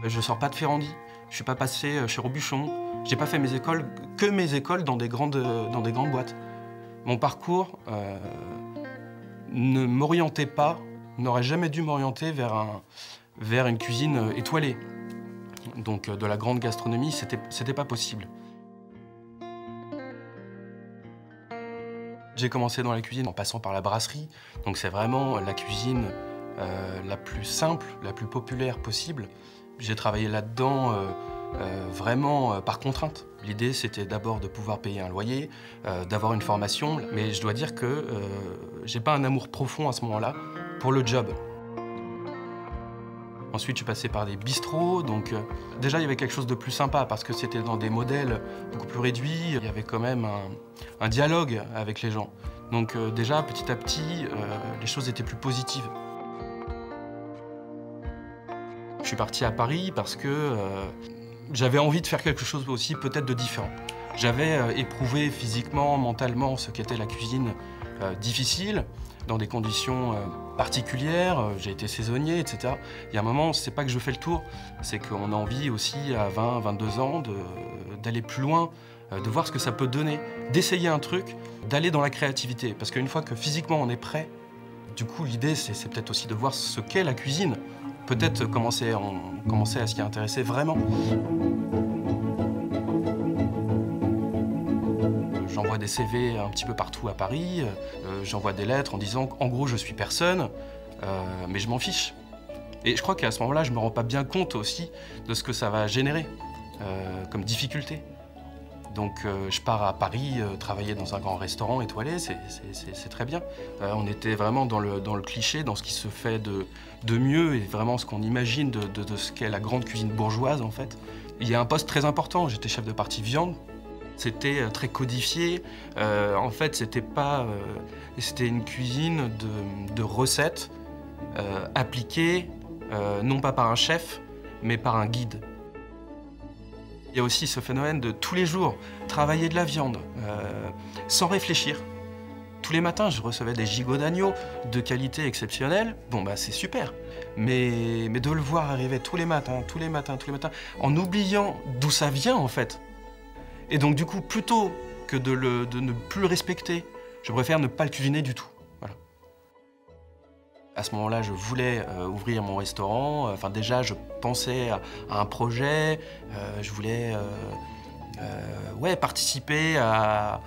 Je sors pas de Ferrandi, je suis pas passé chez Robuchon, j'ai pas fait mes écoles dans des grandes boîtes. Mon parcours ne m'orientait pas, n'aurait jamais dû m'orienter vers une cuisine étoilée. Donc de la grande gastronomie, c'était pas possible. J'ai commencé dans la cuisine en passant par la brasserie, donc c'est vraiment la cuisine la plus simple, la plus populaire possible. J'ai travaillé là-dedans vraiment par contrainte. L'idée, c'était d'abord de pouvoir payer un loyer, d'avoir une formation, mais je dois dire que j'ai pas un amour profond à ce moment-là pour le job. Ensuite, je suis passé par des bistrots, donc déjà, il y avait quelque chose de plus sympa parce que c'était dans des modèles beaucoup plus réduits. Il y avait quand même un dialogue avec les gens. Donc déjà, petit à petit, les choses étaient plus positives. Je suis parti à Paris parce que j'avais envie de faire quelque chose aussi peut-être de différent. J'avais éprouvé physiquement, mentalement ce qu'était la cuisine difficile, dans des conditions particulières, j'ai été saisonnier, etc. Il y a un moment, c'est pas que je fais le tour, c'est qu'on a envie aussi à 20, 22 ans d'aller plus loin, de voir ce que ça peut donner, d'essayer un truc, d'aller dans la créativité. Parce qu'une fois que physiquement on est prêt, du coup l'idée c'est peut-être aussi de voir ce qu'est la cuisine. Peut-être commencer à s'y intéresser vraiment. J'envoie des CV un petit peu partout à Paris, j'envoie des lettres en disant qu'en gros je suis personne, mais je m'en fiche. Et je crois qu'à ce moment-là, je me rends pas bien compte aussi de ce que ça va générer comme difficulté. Donc je pars à Paris travailler dans un grand restaurant étoilé, c'est très bien. On était vraiment dans le cliché, dans ce qui se fait de mieux et vraiment ce qu'on imagine de ce qu'est la grande cuisine bourgeoise en fait. Il y a un poste très important, j'étais chef de partie viande. C'était très codifié. En fait, c'était une cuisine de recettes appliquées non pas par un chef, mais par un guide. Il y a aussi ce phénomène de tous les jours travailler de la viande sans réfléchir. Tous les matins, je recevais des gigots d'agneau de qualité exceptionnelle. Bon, bah c'est super. Mais de le voir arriver tous les matins, en oubliant d'où ça vient en fait. Et donc du coup, plutôt que de ne plus le respecter, je préfère ne pas le cuisiner du tout. Voilà. À ce moment-là, je voulais ouvrir mon restaurant. Enfin déjà, je pensais à un projet. Je voulais participer à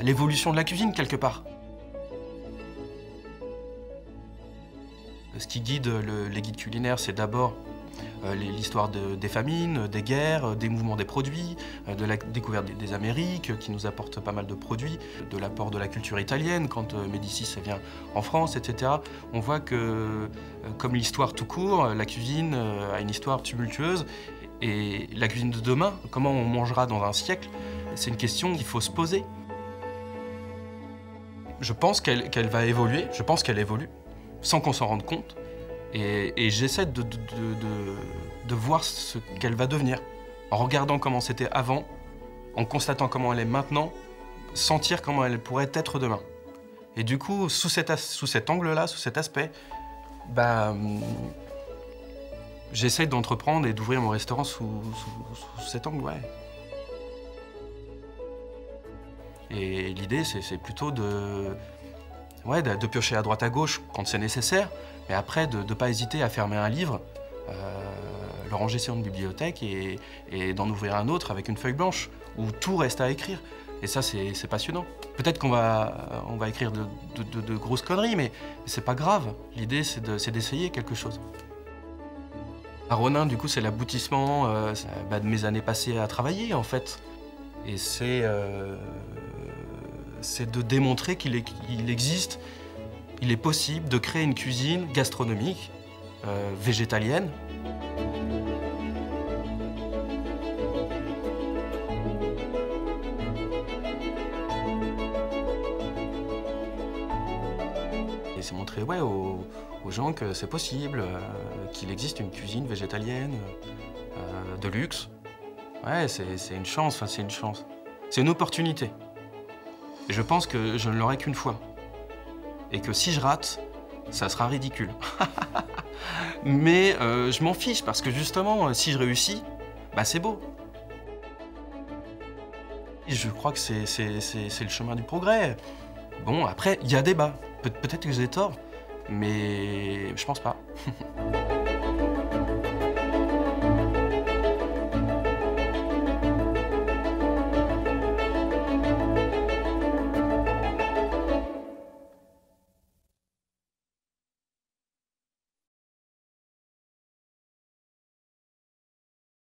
l'évolution de la cuisine quelque part. Ce qui guide les guides culinaires, c'est d'abord l'histoire des famines, des guerres, des mouvements des produits, de la découverte des Amériques qui nous apportent pas mal de produits, de l'apport de la culture italienne quand Médicis vient en France, etc. On voit que, comme l'histoire tout court, la cuisine a une histoire tumultueuse et la cuisine de demain, comment on mangera dans un siècle, c'est une question qu'il faut se poser. Je pense qu'elle va évoluer, je pense qu'elle évolue, sans qu'on s'en rende compte. Et j'essaie de voir ce qu'elle va devenir, en regardant comment c'était avant, en constatant comment elle est maintenant, sentir comment elle pourrait être demain. Et du coup, sous cet angle-là, sous cet aspect, j'essaie d'entreprendre et d'ouvrir mon restaurant sous cet angle, ouais. Et l'idée, c'est plutôt de piocher à droite à gauche quand c'est nécessaire, mais après de ne pas hésiter à fermer un livre, le ranger sur une bibliothèque et d'en ouvrir un autre avec une feuille blanche où tout reste à écrire. Et ça, c'est passionnant. Peut-être qu'on va écrire de grosses conneries, mais c'est pas grave. L'idée, c'est d'essayer quelque chose. À Ronin, du coup, c'est l'aboutissement de mes années passées à travailler, en fait. Et c'est de démontrer qu'il existe, il est possible de créer une cuisine gastronomique, végétalienne. Et c'est montrer aux gens que c'est possible, qu'il existe une cuisine végétalienne, de luxe. Ouais, c'est une chance, enfin c'est une chance. C'est une opportunité. Et je pense que je ne l'aurai qu'une fois. Et que si je rate, ça sera ridicule. Mais je m'en fiche parce que justement, si je réussis, bah c'est beau. Je crois que c'est le chemin du progrès. Bon, après, il y a débat. Peut-être que j'ai tort, mais je pense pas.